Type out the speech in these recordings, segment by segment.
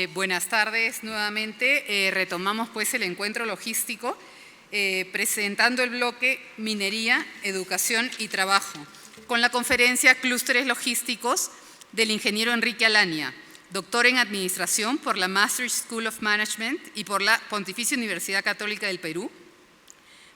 Buenas tardes nuevamente. Retomamos pues el encuentro logístico presentando el bloque Minería, Educación y Trabajo con la conferencia Clústeres Logísticos del ingeniero Enrique Alania, doctor en Administración por la Masters School of Management y por la Pontificia Universidad Católica del Perú,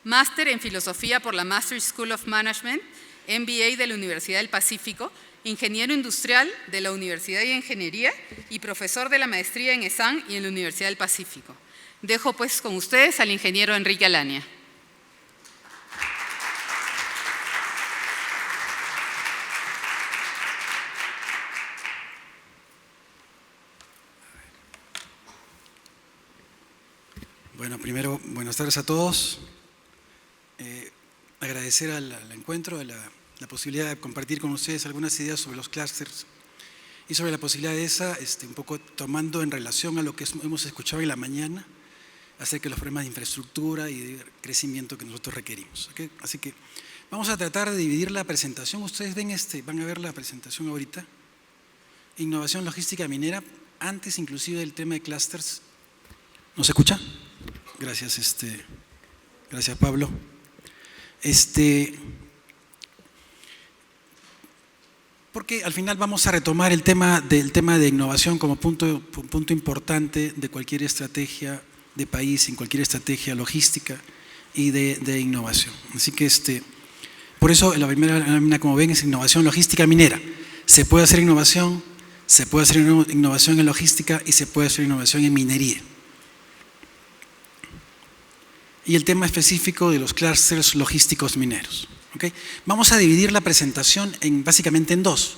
máster en Filosofía por la Masters School of Management, MBA de la Universidad del Pacífico, ingeniero industrial de la Universidad de Ingeniería y profesor de la maestría en ESAN y en la Universidad del Pacífico. Dejo pues con ustedes al ingeniero Enrique Alania. Bueno, primero, buenas tardes a todos. Agradecer al encuentro, la posibilidad de compartir con ustedes algunas ideas sobre los clústeres y sobre la posibilidad de esa, un poco tomando en relación a lo que hemos escuchado en la mañana acerca de los problemas de infraestructura y de crecimiento que nosotros requerimos. ¿Okay? Así que vamos a tratar de dividir la presentación. Ustedes ven van a ver la presentación ahorita. Innovación logística minera, antes inclusive del tema de clústeres. ¿No se escucha? Gracias, gracias Pablo. Porque al final vamos a retomar el tema de innovación como punto importante de cualquier estrategia de país, en cualquier estrategia logística y de innovación. Así que por eso la primera lámina, como ven, es innovación logística minera. Se puede hacer innovación en logística y se puede hacer innovación en minería. Y el tema específico de los clústeres logísticos mineros. ¿Okay? Vamos a dividir la presentación básicamente en dos.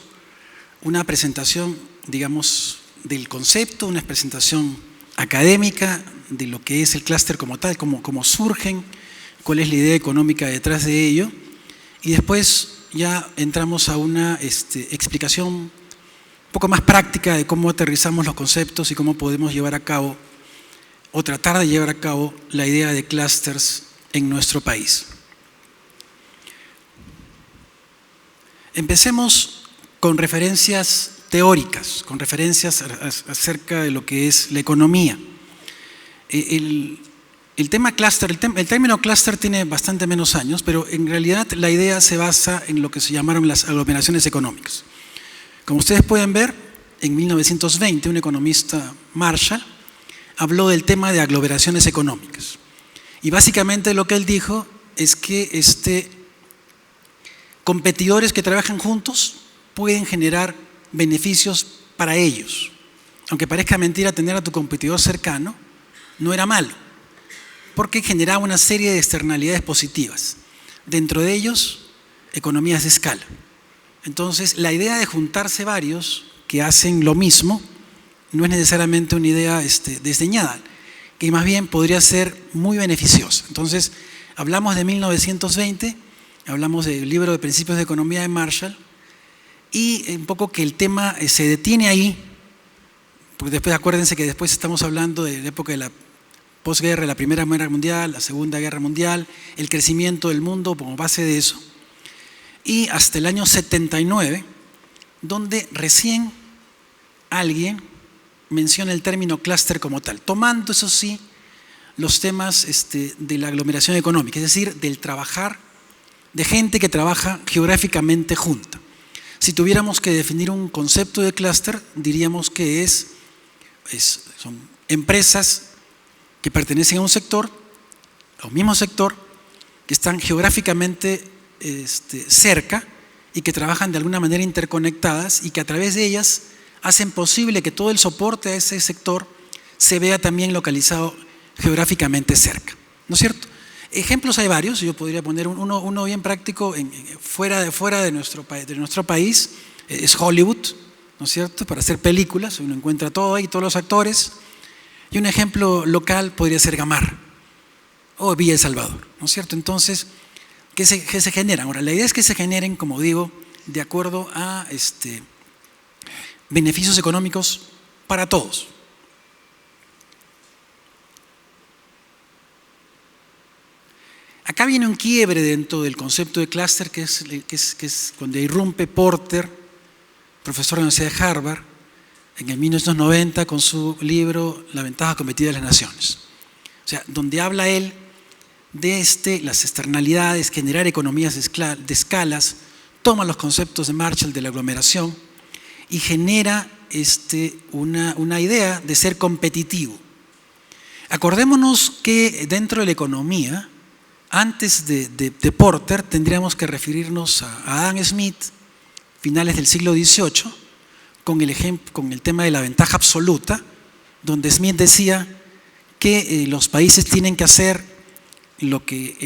Una presentación, digamos, del concepto, una presentación académica de lo que es el clúster como tal, cómo surgen, cuál es la idea económica detrás de ello. Y después ya entramos a una explicación un poco más práctica de cómo aterrizamos los conceptos y cómo podemos llevar a cabo o tratar de llevar a cabo la idea de clústeres en nuestro país. Empecemos con referencias teóricas, con referencias acerca de lo que es la economía. El tema clúster, el término clúster tiene bastante menos años, pero en realidad la idea se basa en lo que se llamaron las aglomeraciones económicas. Como ustedes pueden ver, en 1920 un economista, Marshall, habló del tema de aglomeraciones económicas. Y básicamente lo que él dijo es que competidores que trabajan juntos pueden generar beneficios para ellos. Aunque parezca mentira, tener a tu competidor cercano no era malo, porque generaba una serie de externalidades positivas. Dentro de ellos, economías de escala. Entonces, la idea de juntarse varios que hacen lo mismo no es necesariamente una idea desdeñada, que más bien podría ser muy beneficiosa. Entonces, hablamos de 1920, hablamos del libro de Principios de Economía de Marshall, y un poco que el tema se detiene ahí, porque después acuérdense que después estamos hablando de la época de la posguerra, la Primera Guerra Mundial, la Segunda Guerra Mundial, el crecimiento del mundo como base de eso, y hasta el año 79, donde recién alguien menciona el término clúster como tal, tomando, eso sí, los temas de la aglomeración económica, es decir, del trabajar, de gente que trabaja geográficamente junta. Si tuviéramos que definir un concepto de clúster, diríamos que son empresas que pertenecen a un sector, a un mismo sector, que están geográficamente cerca y que trabajan de alguna manera interconectadas y que a través de ellas hacen posible que todo el soporte a ese sector se vea también localizado geográficamente cerca, ¿no es cierto? Ejemplos hay varios, yo podría poner uno bien práctico fuera de nuestro país, es Hollywood, ¿no es cierto? Para hacer películas, uno encuentra todo ahí, todos los actores, y un ejemplo local podría ser Gamarra o Villa El Salvador, ¿no es cierto? Entonces, ¿qué se generan? Ahora, la idea es que se generen, como digo, de acuerdo a beneficios económicos para todos. Acá viene un quiebre dentro del concepto de clúster, que es cuando irrumpe Porter, profesor de la Universidad de Harvard, en el 1990 con su libro La ventaja competitiva de las naciones. O sea, donde habla él de las externalidades, generar economías de escalas, toma los conceptos de Marshall de la aglomeración y genera una idea de ser competitivo. Acordémonos que dentro de la economía, antes de Porter, tendríamos que referirnos a Adam Smith, finales del siglo XVIII, con el tema de la ventaja absoluta, donde Smith decía que los países tienen que hacer lo que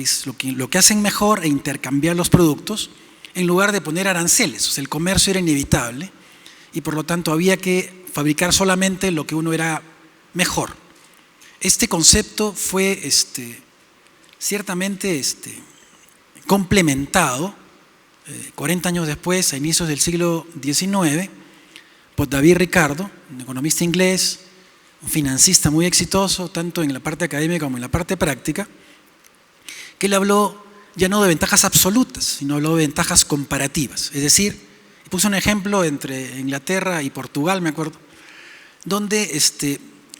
hacen mejor e intercambiar los productos en lugar de poner aranceles. O sea, el comercio era inevitable y por lo tanto había que fabricar solamente lo que uno era mejor. Este concepto fue ciertamente complementado 40 años después, a inicios del siglo XIX, por David Ricardo, un economista inglés, un financista muy exitoso, tanto en la parte académica como en la parte práctica, que él habló ya no de ventajas absolutas, sino habló de ventajas comparativas. Es decir, puso un ejemplo entre Inglaterra y Portugal, me acuerdo, donde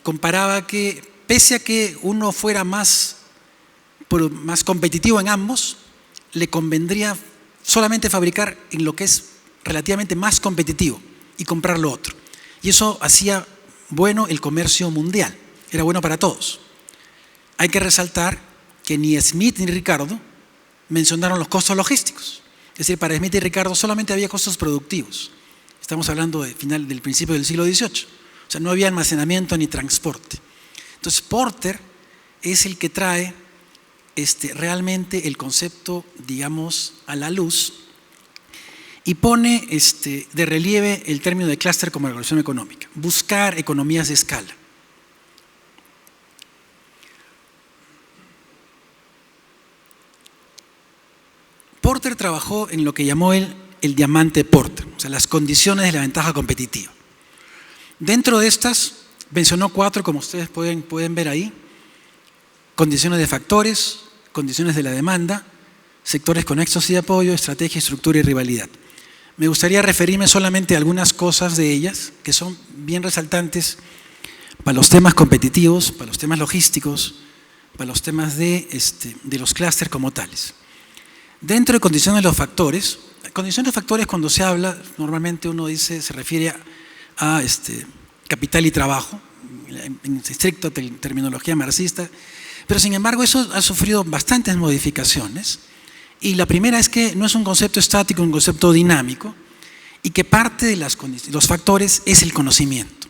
comparaba que pese a que uno fuera más competitivo en ambos, le convendría solamente fabricar en lo que es relativamente más competitivo y comprar lo otro. Y eso hacía bueno el comercio mundial, era bueno para todos. Hay que resaltar que ni Smith ni Ricardo mencionaron los costos logísticos. Es decir, para Smith y Ricardo solamente había costos productivos. Estamos hablando del principio del siglo XVIII. O sea, no había almacenamiento ni transporte. Entonces, Porter es el que trae realmente el concepto, digamos, a la luz y pone de relieve el término de clúster como regulación económica. Buscar economías de escala. Porter trabajó en lo que llamó él el diamante Porter, o sea, las condiciones de la ventaja competitiva. Dentro de estas, mencionó 4, como ustedes pueden ver ahí: condiciones de factores, condiciones de la demanda, sectores conexos y de apoyo, estrategia, estructura y rivalidad. Me gustaría referirme solamente a algunas cosas de ellas que son bien resaltantes para los temas competitivos, para los temas logísticos, para los temas de los clústeres como tales. Dentro de condiciones de los factores, cuando se habla, normalmente uno se refiere a capital y trabajo, en estricta terminología marxista, pero sin embargo eso ha sufrido bastantes modificaciones, y la primera es que no es un concepto estático, es un concepto dinámico, y que parte de los factores es el conocimiento,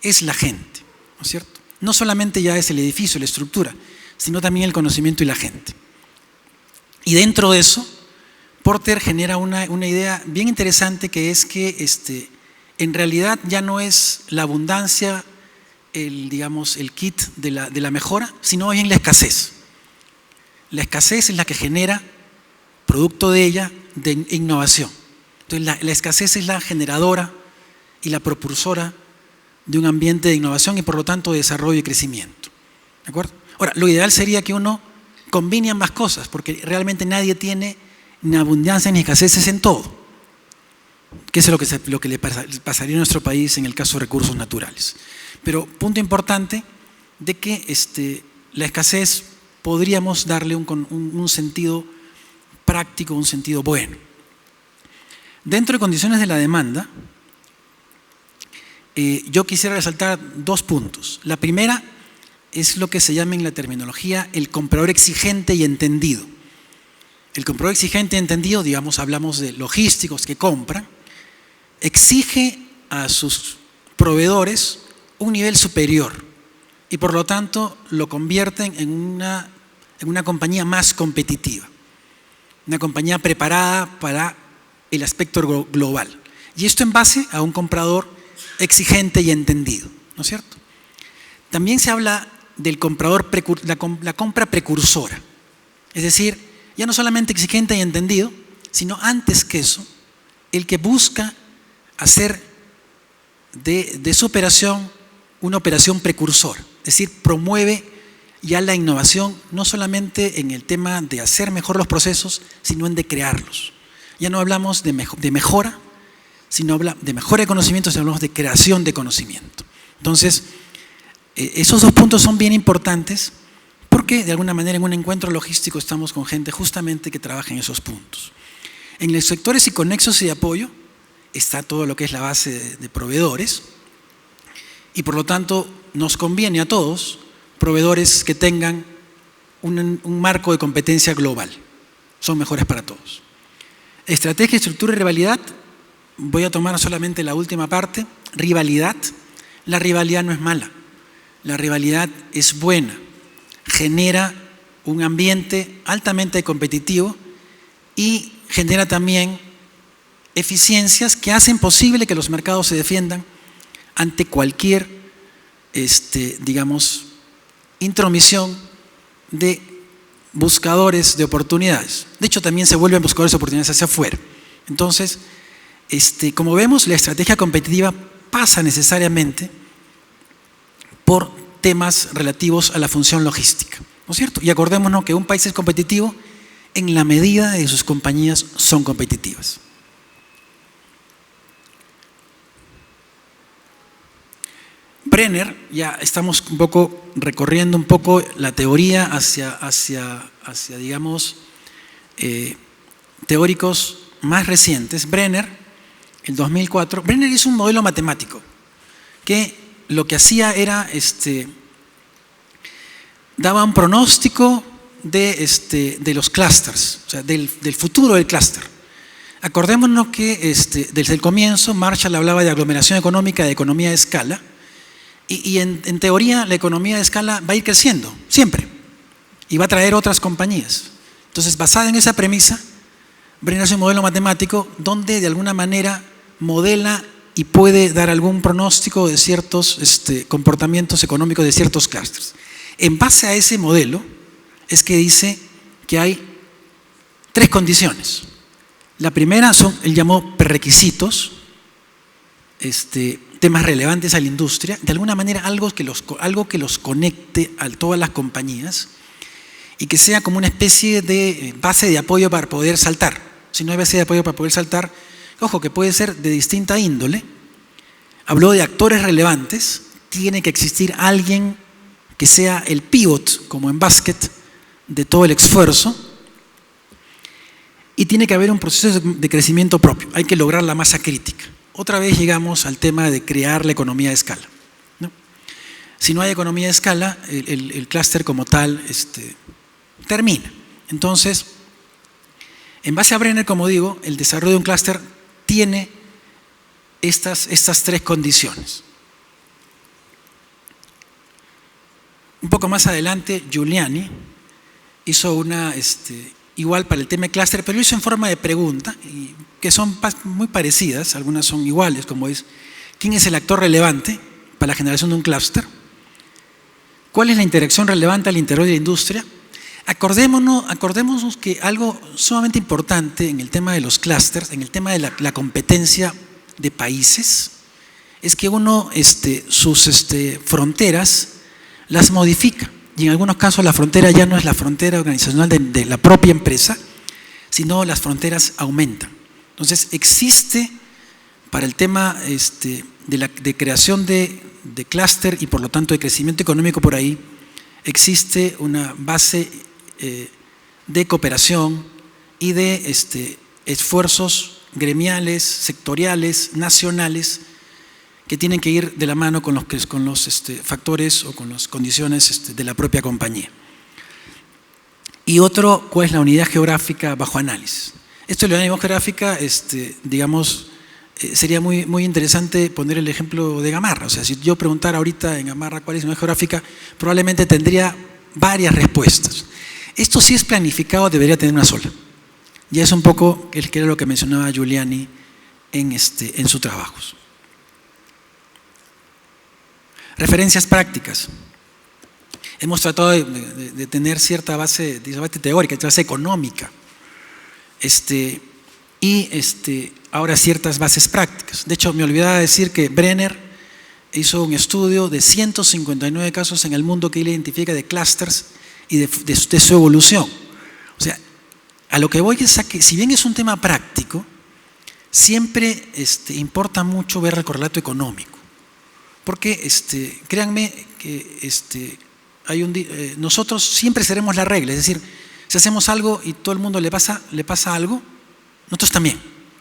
es la gente, ¿no es cierto? No solamente ya es el edificio, la estructura, sino también el conocimiento y la gente. Y dentro de eso, Porter genera una idea bien interesante, que es que en realidad ya no es la abundancia el kit de la mejora, sino bien la escasez. La escasez es la que genera, producto de ella, de innovación. Entonces la escasez es la generadora y la propulsora de un ambiente de innovación y por lo tanto de desarrollo y crecimiento. ¿De acuerdo? Ahora, lo ideal sería que uno combine ambas cosas, porque realmente nadie tiene ni abundancia ni escaseces en todo, que es lo que le pasaría a nuestro país en el caso de recursos naturales. Pero punto importante de que la escasez podríamos darle un sentido práctico, un sentido bueno. Dentro de condiciones de la demanda, yo quisiera resaltar 2 puntos. La primera es lo que se llama en la terminología el comprador exigente y entendido. El comprador exigente y entendido, digamos, hablamos de logísticos que compran, exige a sus proveedores un nivel superior y por lo tanto lo convierten en una compañía más competitiva, una compañía preparada para el aspecto global. Y esto en base a un comprador exigente y entendido, ¿no es cierto? También se habla del comprador, la compra precursora, es decir, ya no solamente exigente y entendido, sino antes que eso, el que busca hacer de su operación una operación precursora, es decir, promueve ya la innovación no solamente en el tema de hacer mejor los procesos, sino en de crearlos. Ya no hablamos de mejora, sino habla de mejora de conocimiento, sino hablamos de creación de conocimiento. Entonces, esos dos puntos son bien importantes porque de alguna manera en un encuentro logístico estamos con gente justamente que trabaja en esos puntos. En los sectores y conexos y de apoyo está todo lo que es la base de proveedores y por lo tanto nos conviene a todos proveedores que tengan un marco de competencia global. Son mejores para todos. Estrategia, estructura y rivalidad. Voy a tomar solamente la última parte. Rivalidad. La rivalidad no es mala. La rivalidad es buena. Genera un ambiente altamente competitivo y genera también eficiencias que hacen posible que los mercados se defiendan ante cualquier, digamos, intromisión de buscadores de oportunidades. De hecho, también se vuelven buscadores de oportunidades hacia afuera. Entonces, como vemos, la estrategia competitiva pasa necesariamente por temas relativos a la función logística, ¿no es cierto? Y acordémonos que un país es competitivo en la medida de que sus compañías son competitivas. Brenner, ya estamos un poco recorriendo un poco la teoría hacia digamos, teóricos más recientes. Brenner, el 2004, Brenner hizo un modelo matemático que lo que hacía era, daba un pronóstico de los clústeres, o sea, del futuro del clúster. Acordémonos que desde el comienzo Marshall hablaba de aglomeración económica, de economía de escala, y en teoría la economía de escala va a ir creciendo, siempre, y va a traer otras compañías. Entonces, basada en esa premisa, Brenner hace un modelo matemático donde de alguna manera modela y puede dar algún pronóstico de ciertos comportamientos económicos de ciertos clústeres. En base a ese modelo es que dice que hay tres condiciones. La primera son, él llamó prerequisitos, temas relevantes a la industria, de alguna manera algo que los conecte a todas las compañías y que sea como una especie de base de apoyo para poder saltar. Si no hay base de apoyo para poder saltar, ojo, que puede ser de distinta índole. Habló de actores relevantes, tiene que existir alguien que sea el pivot, como en básquet, de todo el esfuerzo, y tiene que haber un proceso de crecimiento propio. Hay que lograr la masa crítica. Otra vez llegamos al tema de crear la economía de escala, ¿no? Si no hay economía de escala, el clúster como tal termina. Entonces, en base a Brenner, como digo, el desarrollo de un clúster tiene estas tres condiciones. Un poco más adelante, Giuliani hizo una, igual para el tema de clúster, pero lo hizo en forma de pregunta, que son muy parecidas, algunas son iguales, como es, ¿quién es el actor relevante para la generación de un clúster? ¿Cuál es la interacción relevante al interior de la industria? Acordémonos que algo sumamente importante en el tema de los clústeres, en el tema de la competencia de países, es que uno sus fronteras las modifica. Y en algunos casos la frontera ya no es la frontera organizacional de la propia empresa, sino las fronteras aumentan. Entonces existe para el tema de creación de clúster y por lo tanto de crecimiento económico por ahí, existe una base de cooperación y de esfuerzos gremiales, sectoriales, nacionales, que tienen que ir de la mano con los factores o con las condiciones de la propia compañía. Y otro, ¿cuál es la unidad geográfica bajo análisis? Esto de la unidad geográfica, digamos, sería muy interesante poner el ejemplo de Gamarra. O sea, si yo preguntara ahorita en Gamarra cuál es la unidad geográfica, probablemente tendría varias respuestas. Esto si es planificado debería tener una sola. Ya es un poco que era lo que mencionaba Giuliani en sus trabajos. Referencias prácticas. Hemos tratado de tener cierta base teórica, base económica, ahora ciertas bases prácticas. De hecho, me olvidaba decir que Brenner hizo un estudio de 159 casos en el mundo que él identifica de clústeres y de su evolución. O sea, a lo que voy es a que, si bien es un tema práctico, siempre importa mucho ver el correlato económico. Porque créanme que nosotros siempre seremos la regla, es decir, si hacemos algo y todo el mundo le pasa algo, nosotros también.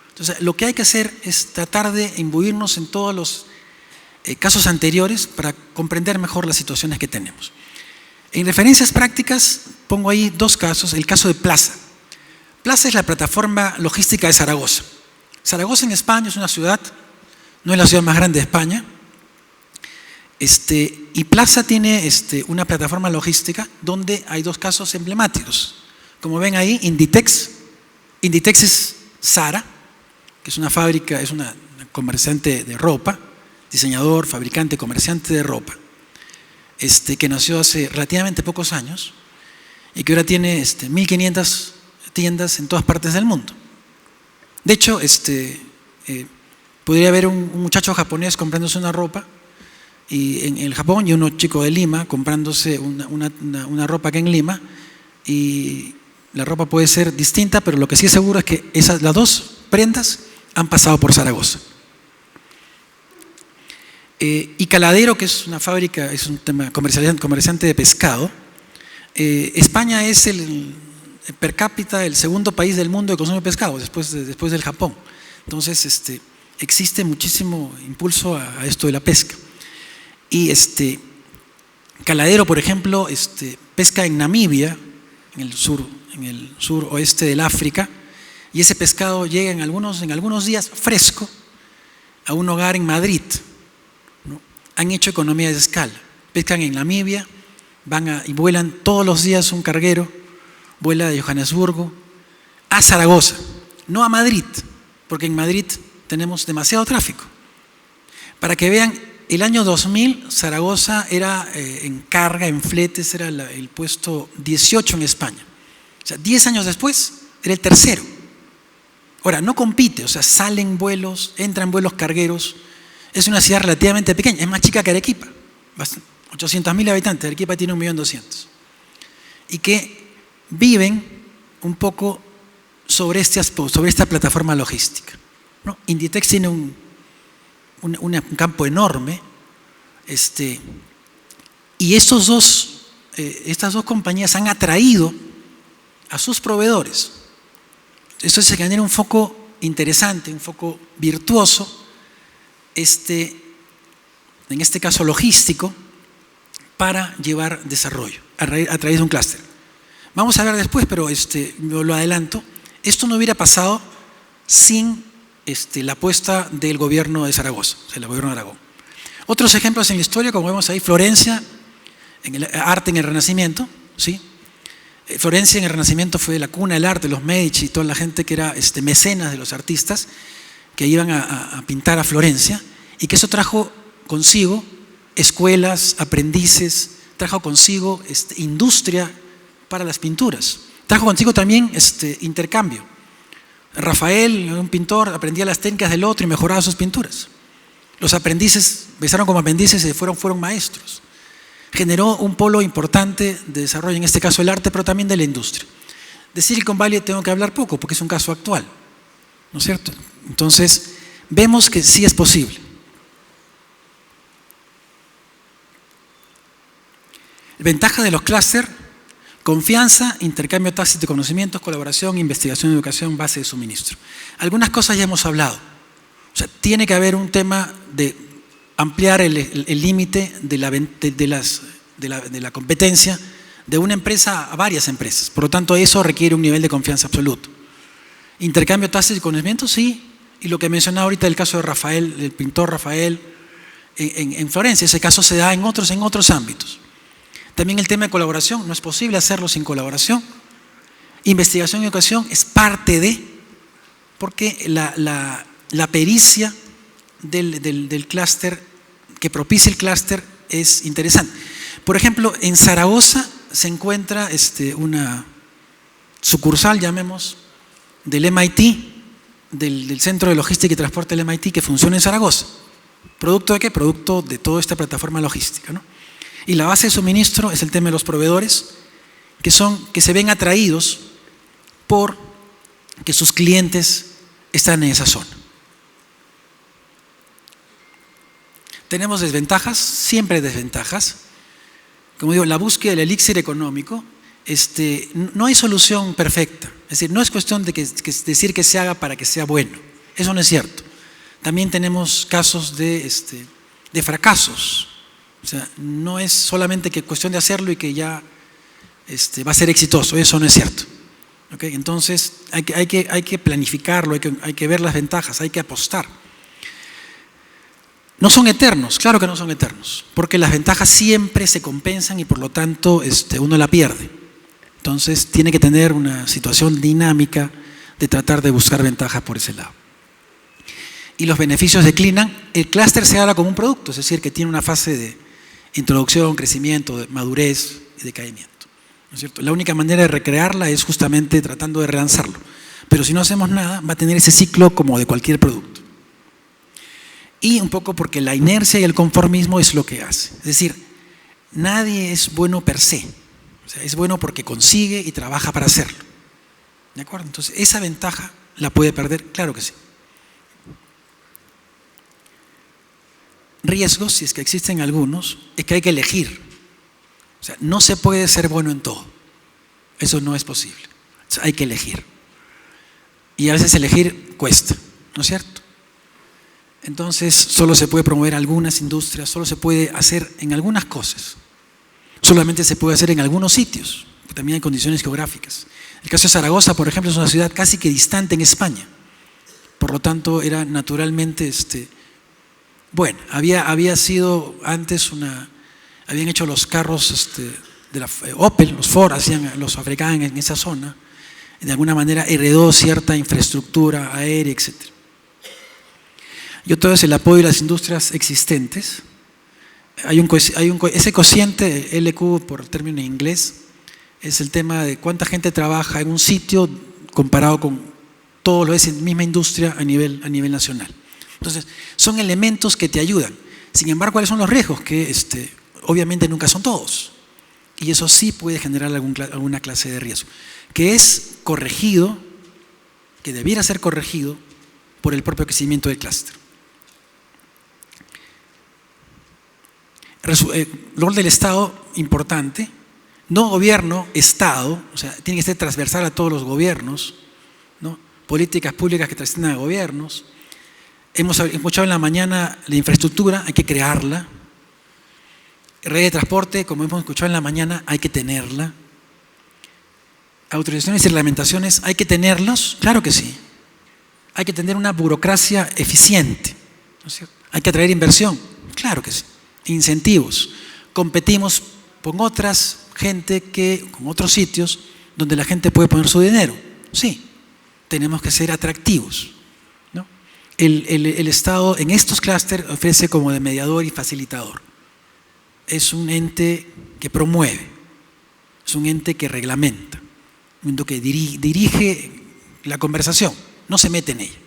Entonces, lo que hay que hacer es tratar de imbuirnos en todos los casos anteriores para comprender mejor las situaciones que tenemos. En referencias prácticas pongo ahí dos casos. El caso de Plaza. Plaza es la plataforma logística de Zaragoza. Zaragoza en España es una ciudad, no es la ciudad más grande de España, y Plaza tiene una plataforma logística donde hay dos casos emblemáticos. Como ven ahí, Inditex es Zara, que es una fábrica, es una comerciante de ropa, diseñador, fabricante, comerciante de ropa, que nació hace relativamente pocos años y que ahora tiene 1.500 tiendas en todas partes del mundo. De hecho, podría haber un muchacho japonés comprándose una ropa en el Japón y uno chico de Lima comprándose una ropa acá en Lima, y la ropa puede ser distinta, pero lo que sí es seguro es que las dos prendas han pasado por Zaragoza. Y Caladero, que es una fábrica, es un tema comerciante de pescado. España es per cápita el segundo país del mundo que consume pescado, después del Japón. Entonces, existe muchísimo impulso a esto de la pesca. Y Caladero, por ejemplo, pesca en Namibia, en el suroeste del África, y ese pescado llega en algunos días fresco a un hogar en Madrid, ¿no? Han hecho economía de escala. Pescan en Namibia, y vuelan todos los días un carguero, vuela de Johannesburgo a Zaragoza, no a Madrid, porque en Madrid tenemos demasiado tráfico. Para que vean, el año 2000 Zaragoza era en carga, en fletes, era el puesto 18 en España. O sea, 10 años después era el tercero. Ahora, no compite, o sea, salen vuelos, entran vuelos cargueros. Es una ciudad relativamente pequeña, es más chica que Arequipa, 800.000 habitantes, Arequipa tiene 1.200.000. Y que viven un poco sobre esta plataforma logística, ¿no? Inditex tiene un campo enorme, y estas dos compañías han atraído a sus proveedores. Esto se genera un foco interesante, un foco virtuoso, en este caso logístico, para llevar desarrollo a través de un clúster. Vamos a ver después, pero lo adelanto. Esto no hubiera pasado sin la apuesta del gobierno de Zaragoza, o sea, el gobierno de Aragón. Otros ejemplos en la historia, como vemos ahí, Florencia, en el arte en el Renacimiento, ¿sí? Florencia en el Renacimiento fue la cuna del arte, los Medici y toda la gente que era mecenas de los artistas que iban a pintar a Florencia, y que eso trajo consigo escuelas, aprendices, trajo consigo industria para las pinturas, trajo consigo también intercambio. Rafael, un pintor, aprendía las técnicas del otro y mejoraba sus pinturas. Los aprendices empezaron como aprendices y fueron maestros. Generó un polo importante de desarrollo, en este caso el arte, pero también de la industria. De Silicon Valley tengo que hablar poco porque es un caso actual, ¿no es cierto? Entonces, vemos que sí es posible. Ventaja de los clústeres: confianza, intercambio tácito de conocimientos, colaboración, investigación, educación, base de suministro. Algunas cosas ya hemos hablado. O sea, tiene que haber un tema de ampliar el límite de la competencia de una empresa a varias empresas. Por lo tanto, eso requiere un nivel de confianza absoluto. Intercambio tácito de conocimientos, sí. Y lo que mencionaba ahorita, el caso de Rafael, el pintor Rafael en Florencia, ese caso se da en otros ámbitos. También el tema de colaboración, no es posible hacerlo sin colaboración. Investigación y educación es parte de, porque la pericia del clúster, que propicia el clúster, es interesante. Por ejemplo, en Zaragoza se encuentra una sucursal, llamemos, del MIT, del Centro de Logística y Transporte del MIT, que funciona en Zaragoza. ¿Producto de qué? Producto de toda esta plataforma logística, ¿no? Y la base de suministro es el tema de los proveedores, que se ven atraídos por que sus clientes están en esa zona. ¿Tenemos desventajas? Siempre hay desventajas. Como digo, la búsqueda del elixir económico, no hay solución perfecta. Es decir, no es cuestión de decir que se haga para que sea bueno. Eso no es cierto. También tenemos casos de fracasos. O sea, no es solamente cuestión de hacerlo y que ya va a ser exitoso. Eso no es cierto. ¿Okay? Entonces, hay que planificarlo, hay que ver las ventajas, hay que apostar. No son eternos, claro que no son eternos, porque las ventajas siempre se compensan y por lo tanto uno la pierde. Entonces tiene que tener una situación dinámica de tratar de buscar ventajas por ese lado. Y los beneficios declinan. El clúster se habla como un producto, es decir, que tiene una fase de introducción, crecimiento, de madurez y decaimiento, ¿no es cierto? La única manera de recrearla es justamente tratando de relanzarlo. Pero si no hacemos nada, va a tener ese ciclo como de cualquier producto. Y un poco porque la inercia y el conformismo es lo que hace. Es decir, nadie es bueno per se. O sea, es bueno porque consigue y trabaja para hacerlo. ¿De acuerdo? Entonces, esa ventaja la puede perder, claro que sí. Riesgos, si es que existen algunos, es que hay que elegir. O sea, no se puede ser bueno en todo. Eso no es posible. O sea, hay que elegir. Y a veces elegir cuesta, ¿no es cierto? Entonces, solo se puede promover algunas industrias, solo se puede hacer en algunas cosas. Solamente se puede hacer en algunos sitios, también hay condiciones geográficas. El caso de Zaragoza, por ejemplo, es una ciudad casi que distante en España. Por lo tanto, era naturalmente, bueno, había sido antes habían hecho los carros de la Opel, los Ford, los fabricaban en esa zona. De alguna manera heredó cierta infraestructura aérea, etc. Y otra vez el apoyo de las industrias existentes. Ese cociente LQ, por término en inglés, es el tema de cuánta gente trabaja en un sitio comparado con todo lo que es en misma industria a nivel nacional. Entonces, son elementos que te ayudan. Sin embargo, ¿cuáles son los riesgos? Que obviamente nunca son todos. Y eso sí puede generar alguna clase de riesgo, que es corregido, que debiera ser corregido por el propio crecimiento del clúster. El rol del Estado, importante. No gobierno, Estado, o sea, tiene que ser transversal a todos los gobiernos, ¿no? Políticas públicas que trasciendan a gobiernos. Hemos escuchado en la mañana la infraestructura, hay que crearla. Red de transporte, como hemos escuchado en la mañana, hay que tenerla. Autorizaciones y reglamentaciones, ¿hay que tenerlos? Claro que sí. Hay que tener una burocracia eficiente, ¿no es cierto? Hay que atraer inversión, claro que sí. Incentivos. Competimos con otras gente con otros sitios donde la gente puede poner su dinero. Sí, tenemos que ser atractivos, ¿no? El Estado en estos clústeres ofrece como de mediador y facilitador. Es un ente que promueve, es un ente que reglamenta, un ente que dirige la conversación, no se mete en ella,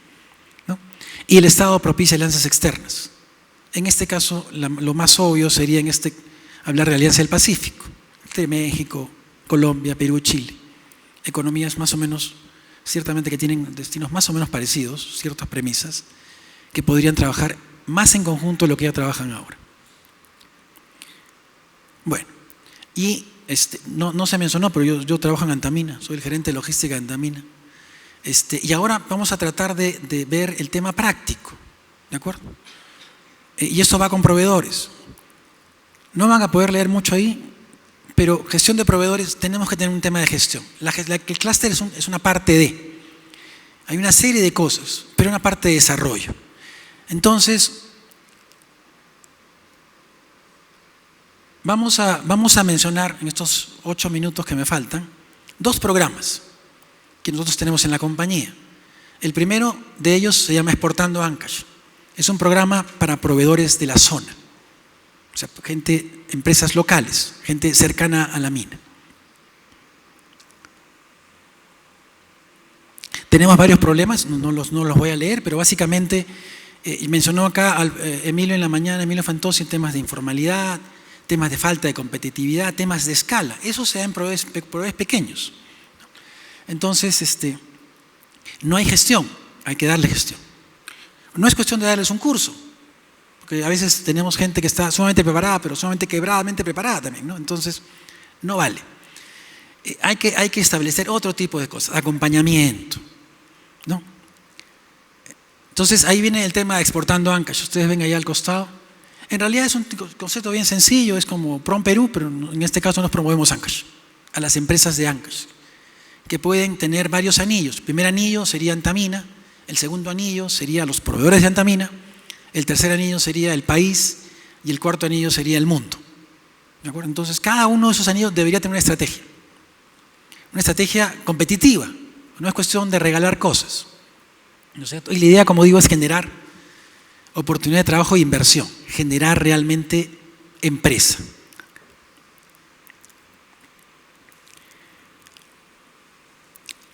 ¿no? Y el Estado propicia alianzas externas. En este caso, lo más obvio sería hablar de Alianza del Pacífico, entre México, Colombia, Perú, Chile. Economías más o menos, ciertamente que tienen destinos más o menos parecidos, ciertas premisas, que podrían trabajar más en conjunto de lo que ya trabajan ahora. Bueno, y no se mencionó, pero yo trabajo en Antamina, soy el gerente de logística de Antamina. Y ahora vamos a tratar de ver el tema práctico, ¿de acuerdo? Y esto va con proveedores. No van a poder leer mucho ahí, pero gestión de proveedores, tenemos que tener un tema de gestión. El clúster es una parte de. Hay una serie de cosas, pero una parte de desarrollo. Entonces, vamos a mencionar en estos 8 minutos que me faltan 2 programas que nosotros tenemos en la compañía. El primero de ellos se llama Exportando Ancash. Es un programa para proveedores de la zona, o sea, empresas locales, gente cercana a la mina. Tenemos varios problemas, no los voy a leer, pero básicamente, mencionó acá Emilio en la mañana, Emilio Fantozzi, temas de informalidad, temas de falta de competitividad, temas de escala. Eso se da en proveedores pequeños. Entonces, no hay gestión. hay que darle gestión. No es cuestión de darles un curso, porque a veces tenemos gente que está sumamente preparada, pero sumamente quebradamente preparada también, ¿no? Entonces, no vale. Hay que establecer otro tipo de cosas, acompañamiento, ¿no? Entonces, ahí viene el tema de exportando Ancash. Ustedes ven ahí al costado. En realidad es un concepto bien sencillo, es como PROM Perú, pero en este caso nos promovemos Ancash, a las empresas de Ancash, que pueden tener varios anillos. El primer anillo sería Antamina, el segundo anillo sería los proveedores de Antamina, el tercer anillo sería el país y el cuarto anillo sería el mundo. ¿De acuerdo? Entonces, cada uno de esos anillos debería tener una estrategia competitiva. No es cuestión de regalar cosas, ¿no es cierto? Y la idea, como digo, es generar oportunidad de trabajo e inversión, generar realmente empresa.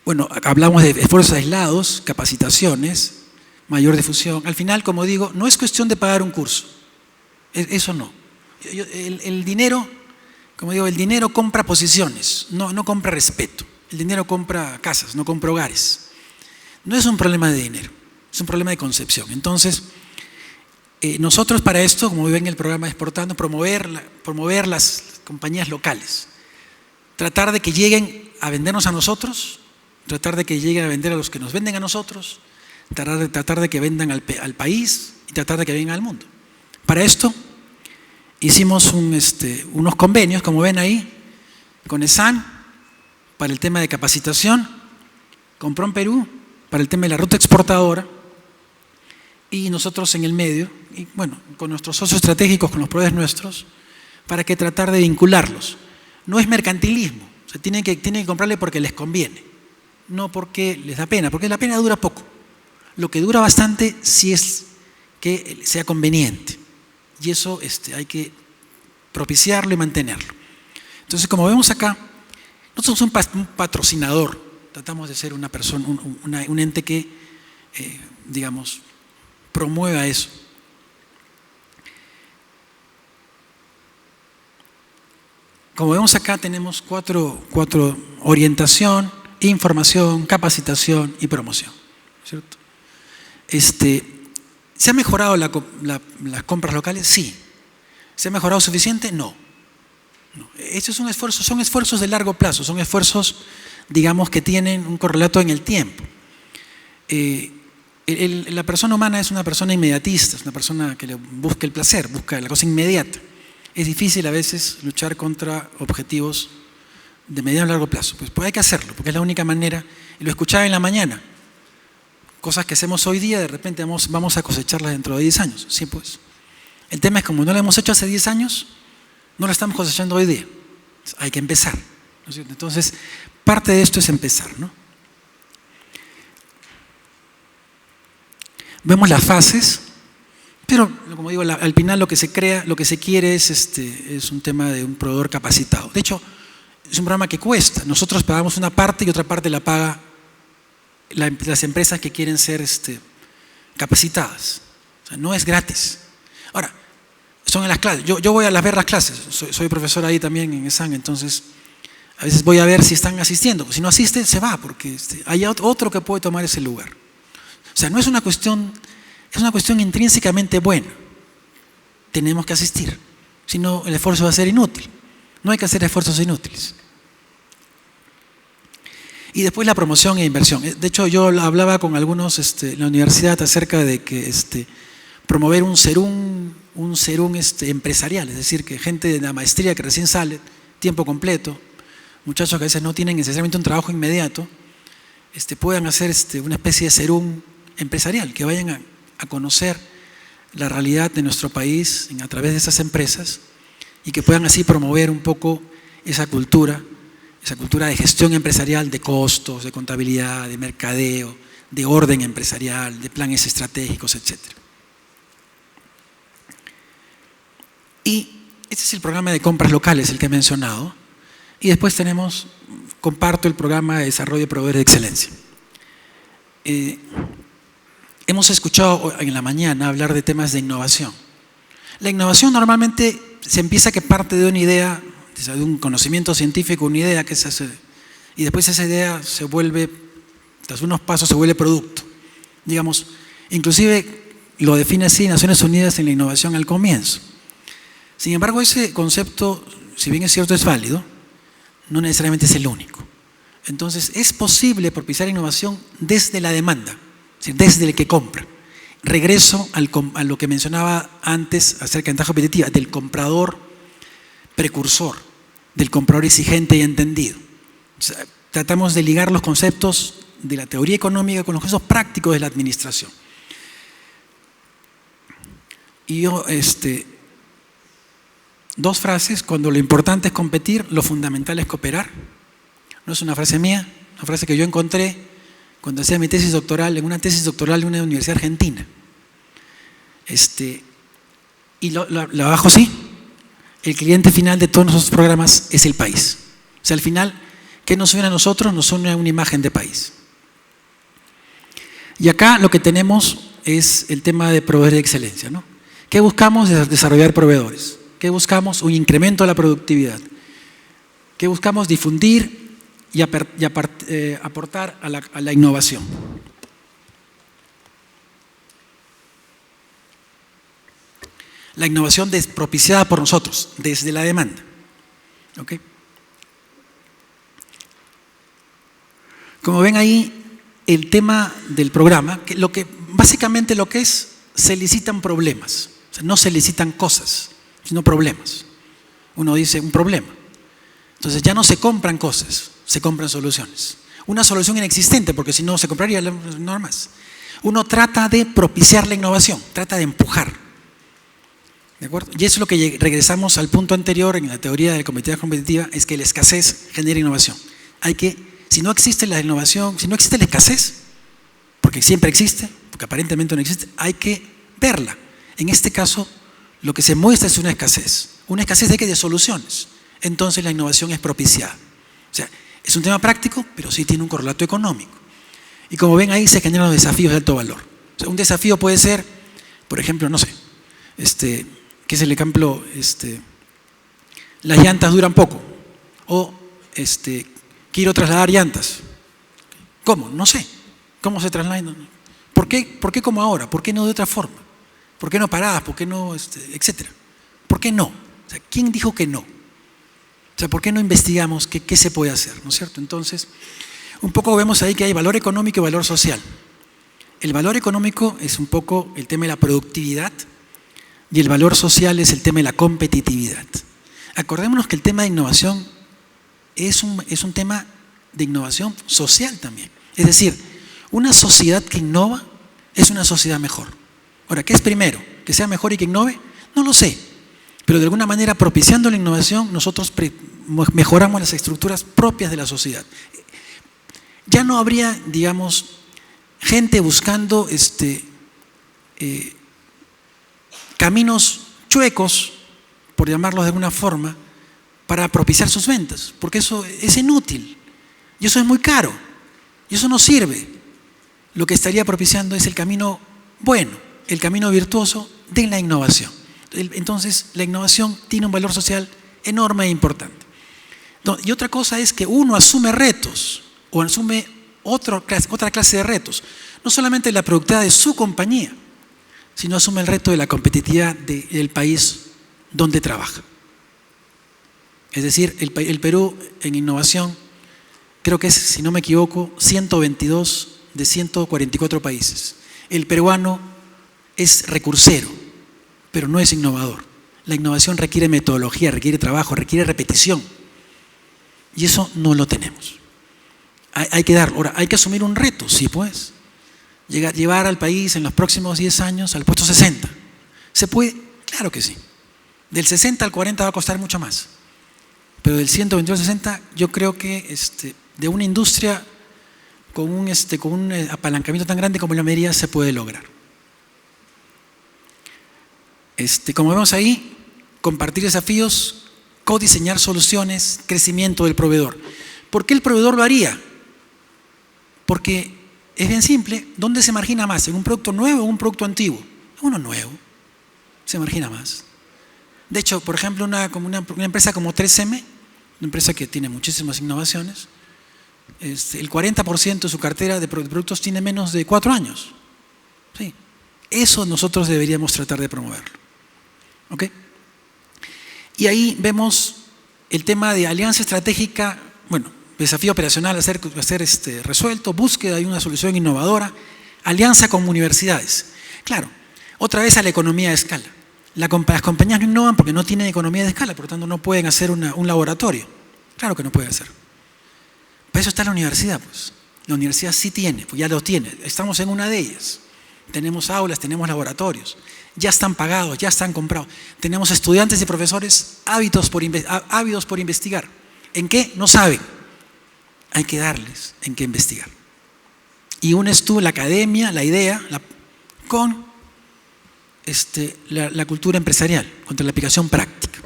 Bueno, hablamos de esfuerzos aislados, capacitaciones, mayor difusión. Al final, como digo, no es cuestión de pagar un curso. Eso no. El dinero, como digo, el dinero compra posiciones, no compra respeto. El dinero compra casas, no compra hogares. No es un problema de dinero, es un problema de concepción. Entonces, nosotros para esto, como ven en el programa Exportando, promover las compañías locales. Tratar de que lleguen a vendernos a nosotros, tratar de que lleguen a vender a los que nos venden a nosotros, tratar de que vendan al país y tratar de que vengan al mundo. Para esto hicimos unos convenios, como ven ahí, con ESAN para el tema de capacitación, con PROM Perú para el tema de la ruta exportadora y nosotros en el medio, y bueno, con nuestros socios estratégicos, con los proveedores nuestros, para que tratar de vincularlos. No es mercantilismo, o sea, tienen que comprarle porque les conviene, no porque les da pena, porque la pena dura poco. Lo que dura bastante sí es que sea conveniente y eso hay que propiciarlo y mantenerlo. Entonces, como vemos acá, nosotros somos un patrocinador, tratamos de ser una persona, un ente que, digamos, promueva eso. Como vemos acá tenemos cuatro: orientación, información, capacitación y promoción, ¿cierto? ¿Se ha mejorado las compras locales? Sí. ¿Se ha mejorado suficiente? No. Estos son esfuerzos de largo plazo, son esfuerzos, digamos, que tienen un correlato en el tiempo. La persona humana es una persona inmediatista, es una persona que busca el placer, busca la cosa inmediata. Es difícil a veces luchar contra objetivos de mediano a largo plazo. Pues hay que hacerlo, porque es la única manera. Y lo escuchaba en la mañana. Cosas que hacemos hoy día, de repente vamos a cosecharlas dentro de 10 años. Sí, pues. El tema es como no lo hemos hecho hace 10 años, no lo estamos cosechando hoy día. Hay que empezar, ¿no es cierto? Entonces, parte de esto es empezar, ¿no? Vemos las fases, pero como digo, al final lo que se quiere es un tema de un proveedor capacitado. De hecho, es un programa que cuesta. Nosotros pagamos una parte y otra parte la paga las empresas que quieren ser capacitadas. O sea, no es gratis. Ahora, son en las clases. Yo voy a ver las clases. Soy profesor ahí también en ESAN, entonces a veces voy a ver si están asistiendo. Si no asisten, se va, porque hay otro que puede tomar ese lugar. O sea, no es una cuestión, es una cuestión intrínsecamente buena. Tenemos que asistir. Si no, el esfuerzo va a ser inútil. No hay que hacer esfuerzos inútiles. Y después la promoción e inversión. De hecho, yo hablaba con algunos en la universidad acerca de que promover un serum empresarial, es decir, que gente de la maestría que recién sale, tiempo completo, muchachos que a veces no tienen necesariamente un trabajo inmediato, puedan hacer una especie de serum empresarial, que vayan a conocer la realidad de nuestro país a través de esas empresas y que puedan así promover un poco esa cultura de gestión empresarial, de costos, de contabilidad, de mercadeo, de orden empresarial, de planes estratégicos, etc. Y este es el programa de compras locales, el que he mencionado. Y después comparto el programa de desarrollo de proveedores de excelencia. Hemos escuchado en la mañana hablar de temas de innovación. La innovación normalmente se empieza que parte de una idea, de un conocimiento científico, una idea y después esa idea tras unos pasos se vuelve producto. Digamos, inclusive lo define así Naciones Unidas en la innovación al comienzo. Sin embargo, ese concepto, si bien es cierto, es válido, no necesariamente es el único. Entonces, es posible propiciar innovación desde la demanda, es decir, desde el que compra. Regreso a lo que mencionaba antes acerca de ventaja competitiva, del comprador precursor, del comprador exigente y entendido. O sea, tratamos de ligar los conceptos de la teoría económica con los conceptos prácticos de la administración. Y yo, dos frases: cuando lo importante es competir, lo fundamental es cooperar. No es una frase mía, una frase que yo encontré cuando hacía mi tesis doctoral, en una tesis doctoral de una universidad argentina. Y la bajo así: el cliente final de todos nuestros programas es el país. O sea, al final, ¿qué nos une a nosotros? Nos une una imagen de país. Y acá lo que tenemos es el tema de proveedores de excelencia, ¿no? ¿Qué buscamos? Desarrollar proveedores. ¿Qué buscamos? Un incremento de la productividad. ¿Qué buscamos? Difundir y aportar a la innovación. La innovación propiciada por nosotros, desde la demanda. ¿Okay? Como ven ahí, el tema del programa, básicamente lo que es, se licitan problemas. O sea, no se licitan cosas, sino problemas. Uno dice un problema. Entonces ya no se compran cosas, se compran soluciones. Una solución inexistente, porque si no se compraría no más. Uno trata de propiciar la innovación, trata de empujar. ¿De acuerdo? Y eso es lo que regresamos al punto anterior en la teoría de la competitividad competitiva, es que la escasez genera innovación. Si no existe la innovación, si no existe la escasez, porque siempre existe, porque aparentemente no existe, hay que verla. En este caso, lo que se muestra es una escasez de soluciones. Entonces la innovación es propiciada. O sea, es un tema práctico, pero sí tiene un correlato económico. Y como ven ahí, se generan los desafíos de alto valor. O sea, un desafío puede ser, por ejemplo, no sé, que es el ejemplo, las llantas duran poco, o quiero trasladar llantas. ¿Cómo? No sé. ¿Cómo se trasladan? ¿Por qué como ahora? ¿Por qué no de otra forma? ¿Por qué no paradas? ¿Por qué no, etcétera? ¿Por qué no? O sea, ¿quién dijo que no? O sea, ¿por qué no investigamos qué se puede hacer? ¿No es cierto? Entonces, un poco vemos ahí que hay valor económico y valor social. El valor económico es un poco el tema de la productividad y el valor social es el tema de la competitividad. Acordémonos que el tema de innovación es un tema de innovación social también. Es decir, una sociedad que innova es una sociedad mejor. Ahora, ¿qué es primero? ¿Que sea mejor y que innove? No lo sé. Pero de alguna manera, propiciando la innovación, nosotros mejoramos las estructuras propias de la sociedad. Ya no habría, digamos, gente buscando caminos chuecos, por llamarlos de alguna forma, para propiciar sus ventas, porque eso es inútil y eso es muy caro y eso no sirve. Lo que estaría propiciando es el camino bueno, el camino virtuoso de la innovación. Entonces, la innovación tiene un valor social enorme e importante. Y otra cosa es que uno asume retos o asume otra clase de retos, no solamente la productividad de su compañía, sino asume el reto de la competitividad del país donde trabaja. Es decir, el Perú en innovación, creo que es, si no me equivoco, 122 de 144 países. El peruano es recursero, pero no es innovador. La innovación requiere metodología, requiere trabajo, requiere repetición. Y eso no lo tenemos. Hay que darlo. Ahora, hay que asumir un reto, sí pues. Llevar al país en los próximos 10 años al puesto 60. ¿Se puede? Claro que sí. Del 60 al 40 va a costar mucho más. Pero del 122 al 60, yo creo que de una industria con un apalancamiento tan grande como la minería se puede lograr. Como vemos ahí, compartir desafíos, codiseñar soluciones, crecimiento del proveedor. ¿Por qué el proveedor lo haría? Porque es bien simple. ¿Dónde se margina más? ¿En un producto nuevo o en un producto antiguo? Uno nuevo se margina más. De hecho, por ejemplo, una empresa como 3M, una empresa que tiene muchísimas innovaciones, el 40% de su cartera de productos tiene menos de 4 años. Sí. Eso nosotros deberíamos tratar de promoverlo. ¿Ok? Y ahí vemos el tema de alianza estratégica, bueno, desafío operacional a ser resuelto, búsqueda de una solución innovadora, alianza con universidades. Claro, otra vez a la economía de escala. Las compañías no innovan porque no tienen economía de escala, por lo tanto no pueden hacer un laboratorio. Claro que no pueden hacer. Para eso está la universidad, pues. La universidad sí tiene, pues ya lo tiene. Estamos en una de ellas. Tenemos aulas, tenemos laboratorios. Ya están pagados, ya están comprados. Tenemos estudiantes y profesores ávidos por investigar. ¿En qué? No saben. Hay que darles en qué investigar. Y unes tú la academia, la idea, con la cultura empresarial, contra la aplicación práctica.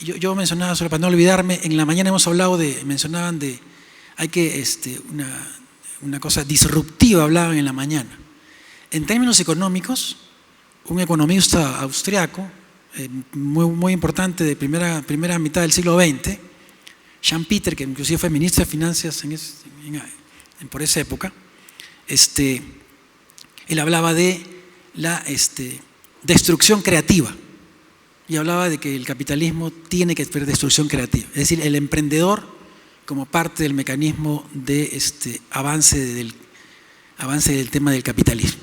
Yo mencionaba, solo para no olvidarme, en la mañana mencionaban de, hay que, una cosa disruptiva hablaban en la mañana. En términos económicos, un economista austriaco, muy importante de primera mitad del siglo XX, Schumpeter, que inclusive fue ministro de Finanzas por esa época, él hablaba de la destrucción creativa y hablaba de que el capitalismo tiene que tener destrucción creativa, es decir, el emprendedor como parte del mecanismo de avance del tema del capitalismo,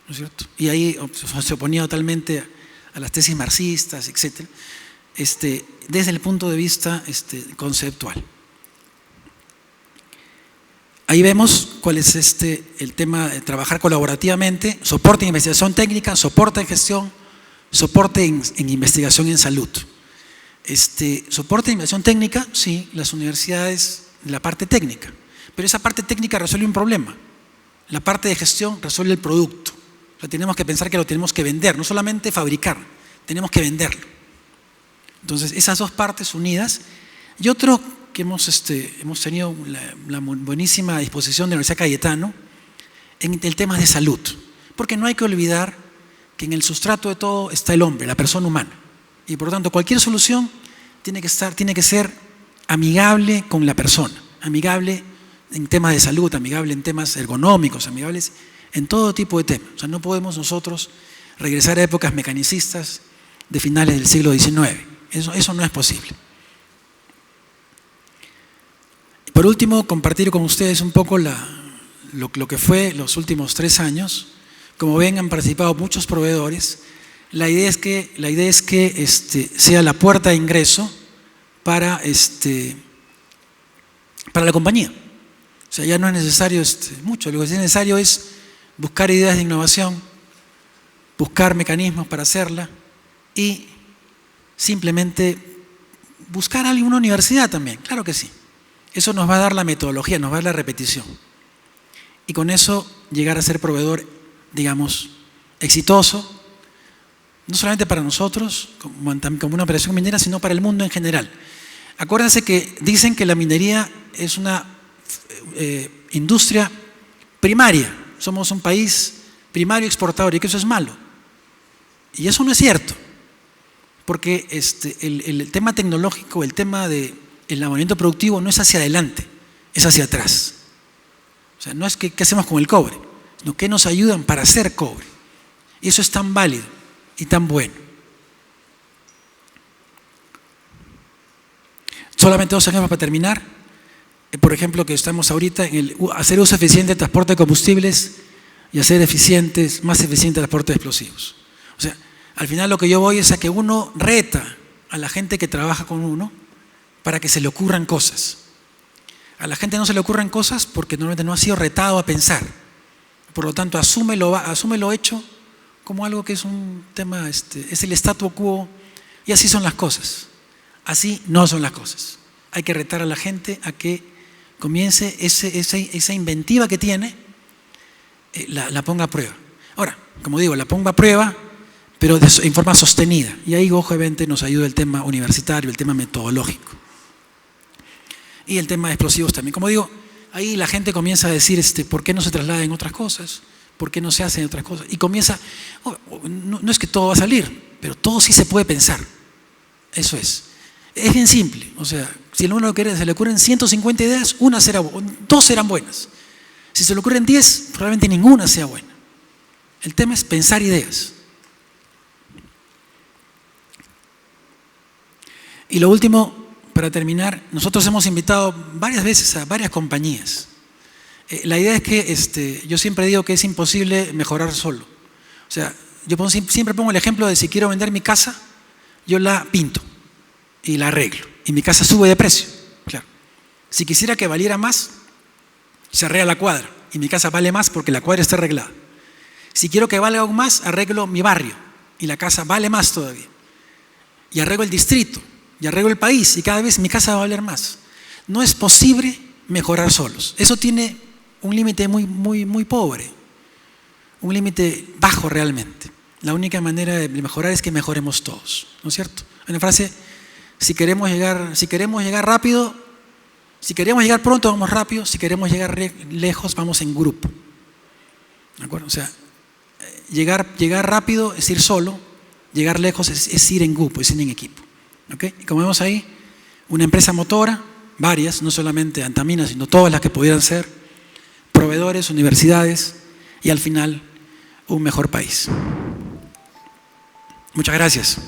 ¿no es cierto? Y ahí se oponía totalmente a las tesis marxistas, etc., desde el punto de vista conceptual. Ahí vemos cuál es el tema de trabajar colaborativamente, soporte en investigación técnica, soporte en gestión, soporte en investigación en salud. Soporte en investigación técnica, sí, las universidades, la parte técnica, pero esa parte técnica resuelve un problema. La parte de gestión resuelve el producto. O sea, tenemos que pensar que lo tenemos que vender, no solamente fabricar, tenemos que venderlo. Entonces, esas dos partes unidas. Y otro que hemos tenido la buenísima disposición de la Universidad Cayetano en el tema de salud, porque no hay que olvidar que en el sustrato de todo está el hombre, la persona humana, y por lo tanto cualquier solución tiene que ser amigable con la persona, amigable en temas de salud, amigable en temas ergonómicos, amigables en todo tipo de temas. O sea, no podemos nosotros regresar a épocas mecanicistas de finales del siglo XIX, eso no es posible. Por último, compartir con ustedes un poco lo que fue los últimos 3 años. Como ven, han participado muchos proveedores. La idea es que sea la puerta de ingreso para la compañía. O sea, ya no es necesario mucho. Lo que es necesario es buscar ideas de innovación, buscar mecanismos para hacerla y simplemente buscar alguna universidad también. Claro que sí. Eso nos va a dar la metodología, nos va a dar la repetición. Y con eso llegar a ser proveedor, digamos, exitoso, no solamente para nosotros, como una operación minera, sino para el mundo en general. Acuérdense que dicen que la minería es una industria primaria. Somos un país primario exportador y que eso es malo. Y eso no es cierto. Porque el tema tecnológico, el tema del movimiento productivo no es hacia adelante, es hacia atrás. O sea, no es qué hacemos con el cobre, sino que nos ayudan para hacer cobre. Y eso es tan válido y tan bueno. Solamente 2 ejemplos para terminar. Por ejemplo, que estamos ahorita en hacer uso eficiente del transporte de combustibles y hacer más eficiente el transporte de explosivos. O sea, al final lo que yo voy es a que uno reta a la gente que trabaja con uno para que se le ocurran cosas. A la gente no se le ocurran cosas porque normalmente no ha sido retado a pensar. Por lo tanto, asume lo hecho como algo que es un tema, es el statu quo, y así son las cosas. Así no son las cosas. Hay que retar a la gente a que comience esa inventiva que tiene, la ponga a prueba. Ahora, como digo, la ponga a prueba, pero en forma sostenida. Y ahí, obviamente, nos ayuda el tema universitario, el tema metodológico. Y el tema de explosivos también. Como digo, ahí la gente comienza a decir, ¿por qué no se traslada en otras cosas? ¿Por qué no se hacen otras cosas? Y comienza, no es que todo va a salir, pero todo sí se puede pensar. Eso es. Es bien simple. O sea, si a uno se le ocurren 150 ideas, 2 serán buenas. Si se le ocurren 10, probablemente ninguna sea buena. El tema es pensar ideas. Y lo último, para terminar, nosotros hemos invitado varias veces a varias compañías. La idea es que yo siempre digo que es imposible mejorar solo. O sea, siempre pongo el ejemplo de si quiero vender mi casa, yo la pinto y la arreglo. Y mi casa sube de precio, claro. Si quisiera que valiera más, se arregla la cuadra. Y mi casa vale más porque la cuadra está arreglada. Si quiero que valga aún más, arreglo mi barrio. Y la casa vale más todavía. Y arreglo el distrito. Y arreglo el país. Y cada vez mi casa va a valer más. No es posible mejorar solos. Eso tiene un límite muy pobre. Un límite bajo realmente. La única manera de mejorar es que mejoremos todos. ¿No es cierto? Hay una frase, si queremos llegar rápido, si queremos llegar pronto, vamos rápido. Si queremos llegar lejos, vamos en grupo. ¿De acuerdo? O sea, llegar rápido es ir solo, llegar lejos es ir en grupo, es ir en equipo. ¿Okay? Y como vemos ahí, una empresa motora, varias, no solamente Antamina, sino todas las que pudieran ser, proveedores, universidades y al final un mejor país. Muchas gracias.